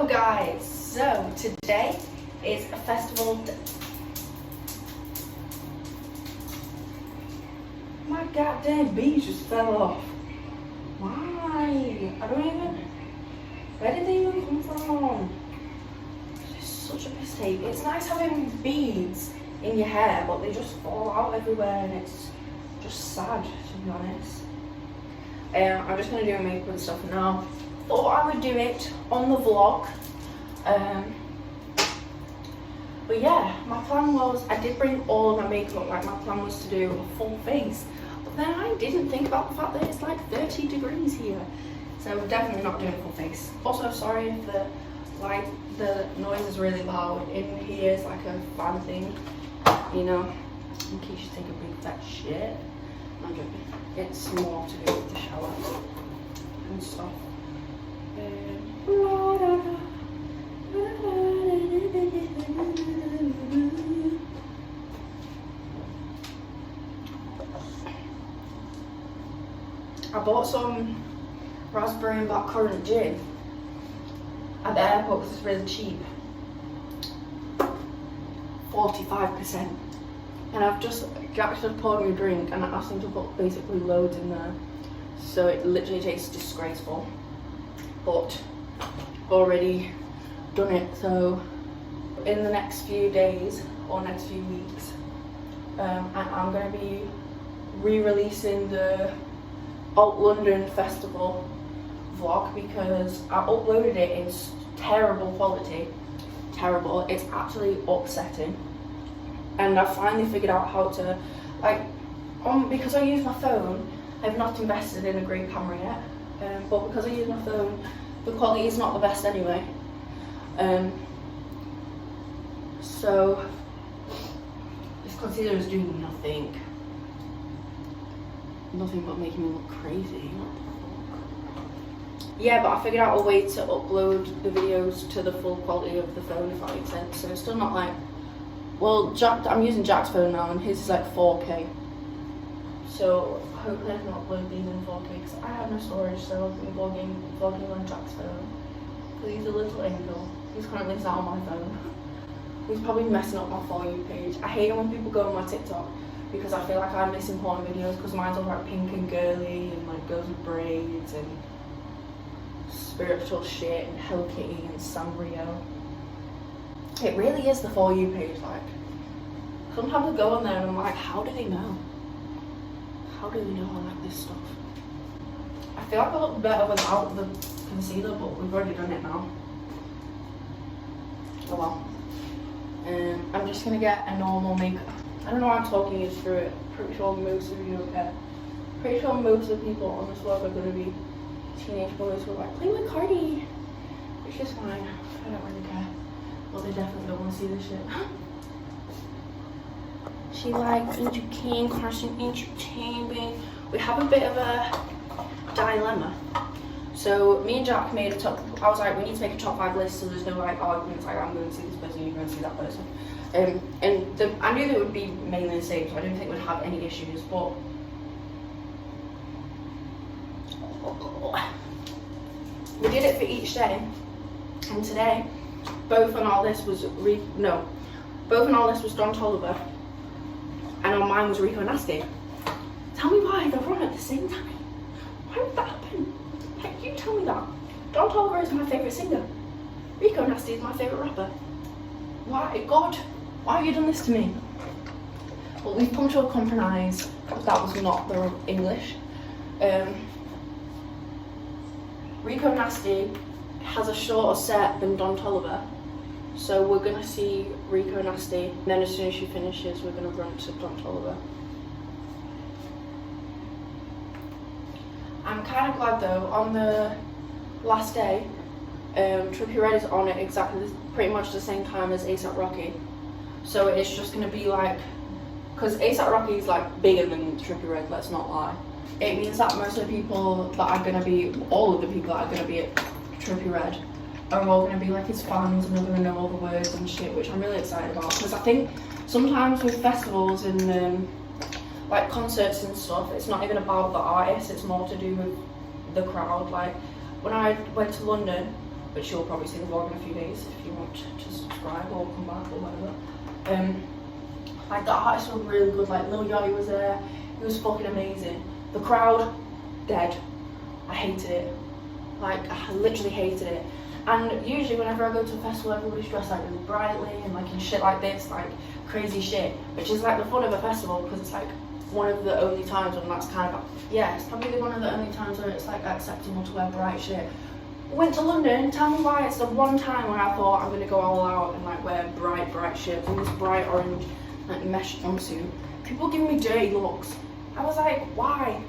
guys, so today is a festival. My goddamn bees just fell off. Why? I don't even. Where did they even come from? It's such a mistake. It's nice having beads in your hair, but they just fall out everywhere and it's just sad, to be honest. I'm just going to do makeup and stuff now. Thought I would do it on the vlog. But yeah, my plan was, I did bring all of my makeup, like my plan was to do a full face. But then I didn't think about the fact that it's like 30 degrees here. So we're definitely not doing a full face. Also, sorry if the noise is really loud. In here is like a fan thing, you know, in case you take a big fat shit. I'm joking. It's more to do with the shower and stuff. I bought some raspberry and blackcurrant gin at the airport because it's really cheap. 45%. And I've just poured me a drink and I asked them to put basically loads in there. So it literally tastes disgraceful. But I've already done it, so in the next few days or next few weeks, I'm going to be re-releasing the Alt London Festival vlog because I uploaded it in terrible quality. Terrible. It's actually upsetting. And I finally figured out how to, because I use my phone, I've not invested in a great camera yet. But because I use my phone, the quality is not the best anyway. So this concealer is doing nothing but making me look crazy. Yeah, but I figured out a way to upload the videos to the full quality of the phone, if that makes sense. So it's still not like, well, I'm using Jack's phone now and his is like 4K. So hopefully I can upload these in 4K because I have no storage, so I'll be vlogging on Jack's phone. Because he's a little angel. He's currently sat on my phone. He's probably messing up my For You page. I hate it when people go on my TikTok because I feel like I'm missing porn videos because mine's all like pink and girly and like girls with braids and spiritual shit and Hello Kitty and Sanrio. It really is the For You page, like. Sometimes I go on there and I'm like, how do they know? How do they know I like this stuff? I feel like I look better without the concealer, but we've already done it now. Oh well. I'm just gonna get a normal makeup. I don't know why I'm talking you through it. Pretty sure most of you don't care. Pretty sure most of the people on this vlog are gonna be teenage boys who are like, play with Cardi. Which is fine. I don't really care. Well, they definitely don't want to see this shit. She like, ain't you king, Carson, ain't you champion? We have a bit of a dilemma. So me and Jack made a top, I was like, we need to make a top 5 list so there's no like arguments, like I'm going to see this person, you're going to see that person. I knew that it would be mainly the same, so I didn't think we'd have any issues, but we did it for each day. And today, both on our list was Don Toliver, and on mine was Rico Nasty. Tell me why they're on at the same time. Why would that happen? Like, you tell me that. Don Toliver is my favourite singer. Rico Nasty is my favourite rapper. Why? God, why have you done this to me? Well, we've come to a compromise. That was not the English. Rico Nasty has a shorter set than Don Toliver. So we're gonna see Rico Nasty, and then as soon as she finishes, we're gonna run to Don Toliver. I'm kind of glad though, on the last day, Trippie Redd is on it exactly, pretty much the same time as A$AP Rocky. So it's just gonna be like, because A$AP Rocky is like bigger than Trippie Redd, let's not lie. It means that most of the people that are gonna be, all of the people that are gonna be at Trippie Redd are all going to be like his fans and they're going to know all the words and shit, which I'm really excited about because I think sometimes with festivals and like concerts and stuff, it's not even about the artist, it's more to do with the crowd. Like when I went to London, but she'll probably see the vlog in a few days if you want to subscribe or come back or whatever. Like the artists were really good, like Lil Yachty was there, he was fucking amazing. The crowd, dead. I hated it. Like, I literally hated it. And usually whenever I go to a festival, everybody's dressed like really brightly and like in shit like this, like crazy shit, which is like the fun of a festival, because it's like one of the only times when that's kind of, yeah, it's probably one of the only times when it's like acceptable to wear bright shit. Went to London, tell me why it's the one time when I thought I'm gonna go all out and like wear bright shit, all this bright orange like mesh jumpsuit. People give me dirty looks. I was like, why?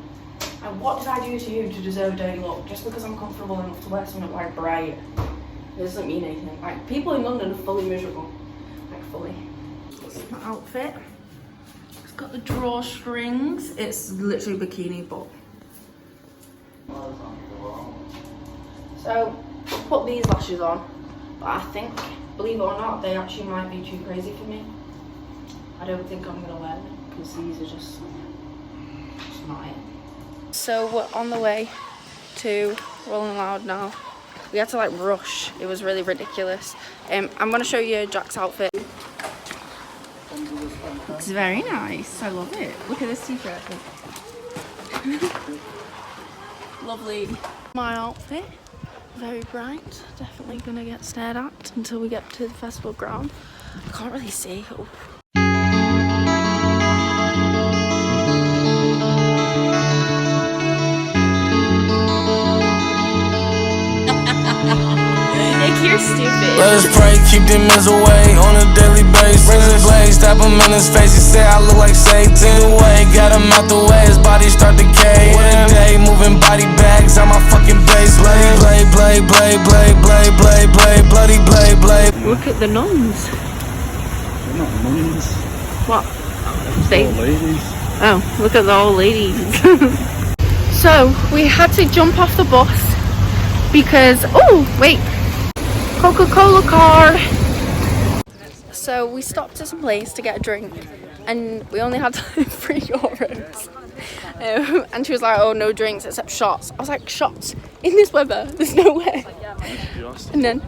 And what did I do to you to deserve a dirty look? Just because I'm comfortable enough to wear something like bright, it doesn't mean anything. Like, people in London are fully miserable. Like, fully. This is my outfit. It's got the drawstrings. It's literally a bikini, but. So, I put these lashes on, but I think, believe it or not, they actually might be too crazy for me. I don't think I'm gonna wear them, because these are just not it. So we're on the way to Rolling Loud now. We had to like rush. It was really ridiculous. I'm gonna show you Jack's outfit. It's very nice. I love it. Look at this t-shirt. Lovely. My outfit, very bright. Definitely gonna get stared at until we get to the festival ground. I can't really see. Oh. You're stupid. Let us pray, keep them ends away on a daily basis. Bring the blaze, tap him in his face. He say I look like Satan. The way, got him out the way, his body start decay. What a day, moving body bags on my fucking base. Blade, blade, blade, blade, blade, blade, blade, bloody blade, blade. Look at the nuns. They're not nuns. What? They old ladies. Oh, look at the old ladies. So we had to jump off the bus because wait. Coca-Cola card. So we stopped at some place to get a drink and we only had €3. And she was like, oh, no drinks except shots. I was like, shots? In this weather? There's no way. And then,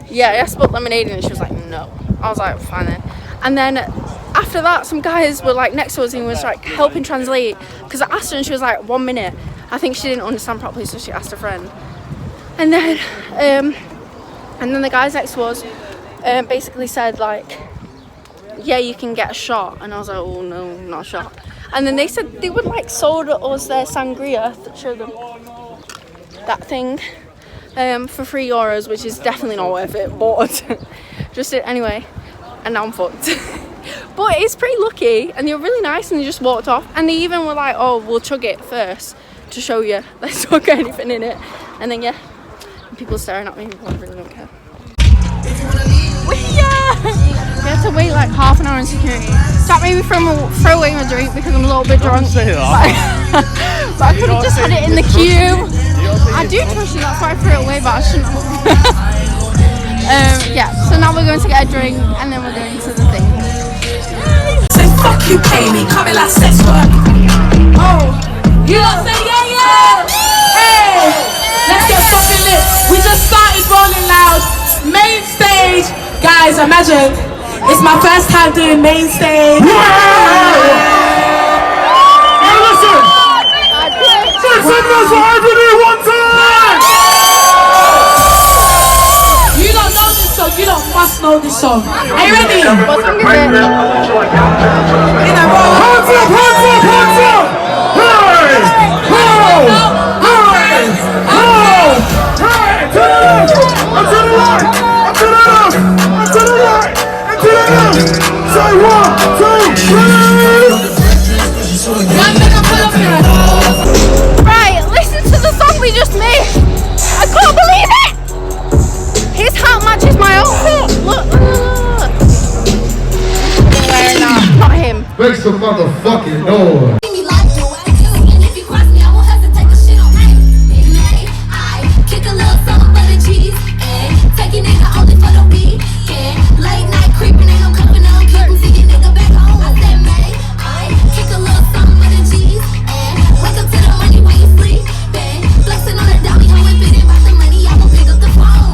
yeah, I asked about lemonade and she was like, no. I was like, fine then. And then after that, some guys were like next to us and was like helping translate, because I asked her and she was like, 1 minute. I think she didn't understand properly, so she asked a friend. And then the guys next to us basically said like, yeah, you can get a shot. And I was like, oh no, not a shot. And then they said they would like sold us their sangria, show them that thing, for €3, which is definitely not worth it, but just anyway. And now I'm fucked. But it's pretty lucky, and they were really nice, and they just walked off. And they even were like, oh, we'll chug it first to show you. Let's not get anything in it. And then yeah, people staring at me, I really don't care. Yeah! We had to wait like half an hour in security. That made me throw away my drink because I'm a little bit drunk. But I could have just had it in the queue. I do trust you, that's why I threw it away, but I shouldn't have. Yeah, so now we're going to get a drink and then we're going to the thing. Say fuck you, pay me, call me like sex work. Oh, you lot say yeah, yeah. Hey, let's get fucking lit. We just started Rolling Loud, main stage. Guys, imagine, it's my first time doing main stage. Hey, listen. Make some noise for everybody one time. You don't know this song, you don't must know this song. Are you ready? Hands up, hands up, hands up! Hey! Ho! Hey! Ho! Hey! To the left! And to the right! And to the left! And to the right! And to the left! Say 1, 2, 3! Right, listen to the song we just made. I can't believe it! His hat matches my outfit. Look, look. I'm wearing that, not him. Make some motherfucking noise. Flexing on a dummy, how we fit in, about the money, I will pick up the phone.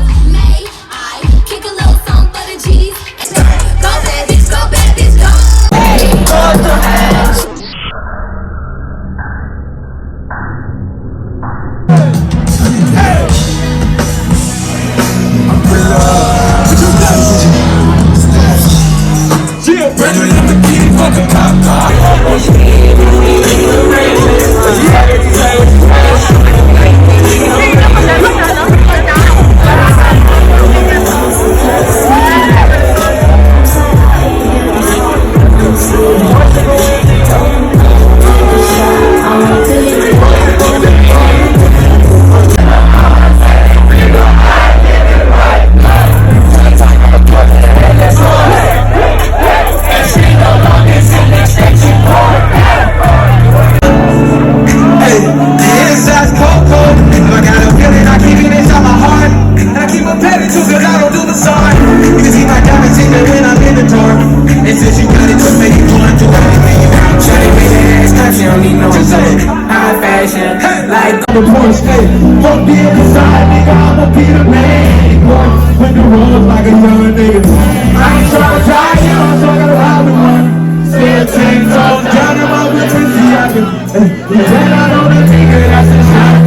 the Porsche, hey. Fuck the other side, nigga, I'ma be the man. Boy, when the road's like a young nigga. I ain't tryna die, you know, so I gotta ride with one. Still 10 toes down in my witness, I can. Then I know the nigga, that's a shot.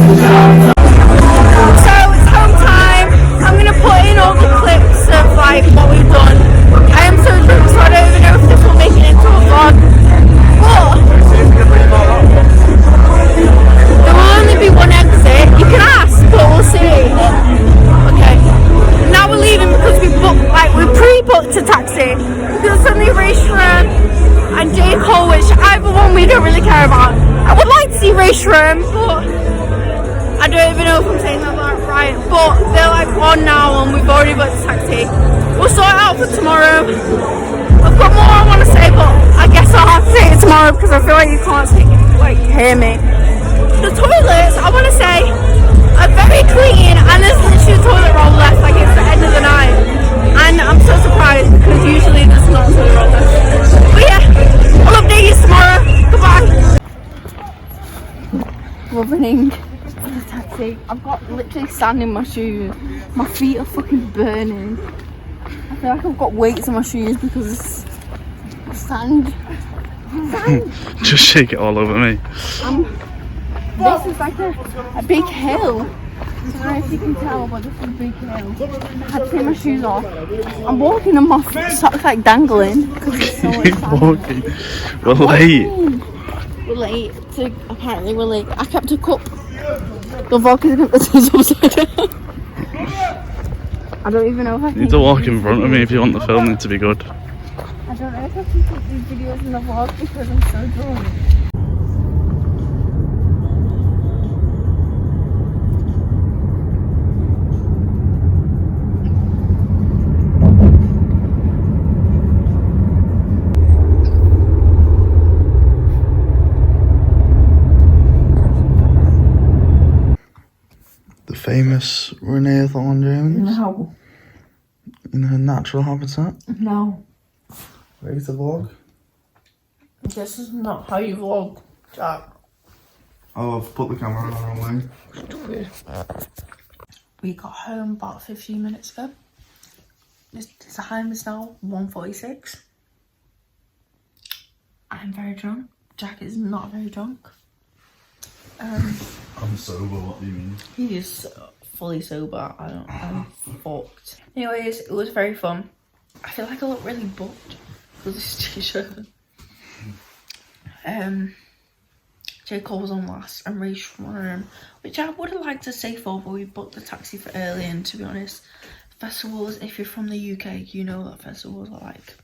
So it's home time. I'm gonna put in all the clips of like what we've done. I am so drunk, so I don't even know if this will make it into a vlog. But there will only be one exit. You can ask, but we'll see. Okay. Now we're leaving because we pre-booked a taxi. Because it's only Rayshram and J. Cole, which either one we don't really care about. I would like to see Rayshram, but I don't even know if I'm saying that right, but they're like on now and we've already booked a taxi. We'll sort it out for tomorrow. I've got more I want to say, but I guess I'll have to say it tomorrow because I feel like you can't hear me. The toilets, I want to say, are very clean and there's literally a toilet roll left, like it's the end of the night. And I'm so surprised because usually there's not a toilet roll left. But yeah, I'll update you tomorrow. Goodbye. We're running to the taxi. I've got literally sand in my shoes. My feet are fucking burning. I feel like I've got weights in my shoes because it's sand. Just shake it all over me. This is like a big hill. I don't know if you can tell, but this is a big hill. I had to take my shoes off. I'm walking and my socks like dangling because it's so exciting. Walking. We're late. We're late. Apparently we're late. I kept a cup. The vodka's got the teas upside down. I don't even know if I can. You need to walk in front of me if you want the filming to be good. I don't know if I can put these videos in the vlog because I'm so drunk. The famous Renee Thorne Jones No. in her natural habitat. No. Ready to vlog? This is not how you vlog, Jack. Oh, I've put the camera on the wrong way. We got home about 15 minutes ago. The time is now 1:46. I'm very drunk. Jack is not very drunk. I'm sober, what do you mean? He is fully sober. I'm fucked. Anyways, it was very fun. I feel like I look really booked with this t-shirt. J. Cole was on last and Ray Schwarm, which I would have liked to stay for, but we booked the taxi for early, and to be honest, festivals, if you're from the UK, you know that festivals are like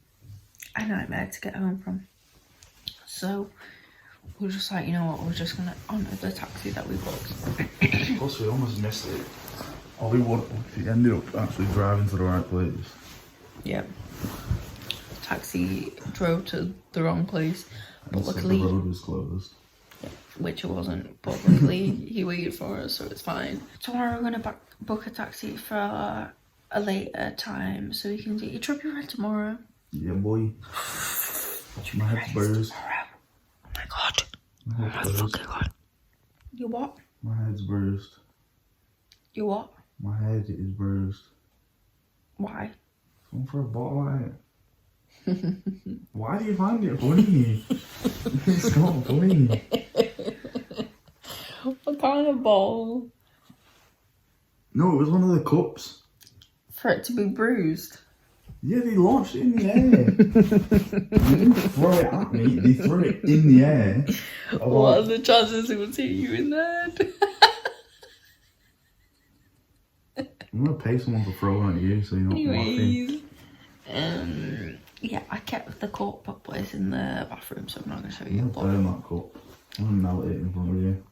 a nightmare to get home from. So we're just like, you know what, we're just gonna honour the taxi that we booked. Plus, we almost missed it. Or we would if we ended up actually driving to the right place. Yeah. Taxi drove to the wrong place, but luckily, the road was closed. yeah, which it wasn't, but luckily he waited for us, so it's fine. Tomorrow we're gonna book a taxi for a later time so we can do your trip ride tomorrow. Yeah, boy. My head's bruised. Oh my god. My head's bruised. God. You what? My head's bruised. You what? My head is bruised. Why? Going for a bottle light. Why do you find it funny? It's not funny. What kind of ball? No, it was one of the cups. For it to be bruised? Yeah, they launched it in the air. They didn't throw it at me, they threw it in the air. What are the chances it would hit you in the head? I'm gonna pay someone to throw one at you so you're not laughing. Anyways, yeah, I kept the cup, but it's in the bathroom, so I'm not gonna show you. I'm gonna burn that cup. I'm gonna melt it in front of you.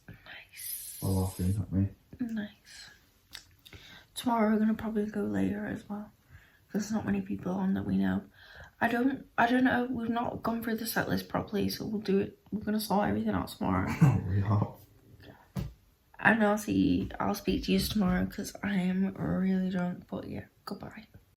Nice. While laughing at me. Nice. Tomorrow we're gonna probably go later as well, because there's not many people on that we know. I don't know. We've not gone through the set list properly, so we'll do it. We're gonna sort everything out tomorrow. Oh, we are. And I'll speak to you tomorrow because I am really drunk. But yeah, goodbye.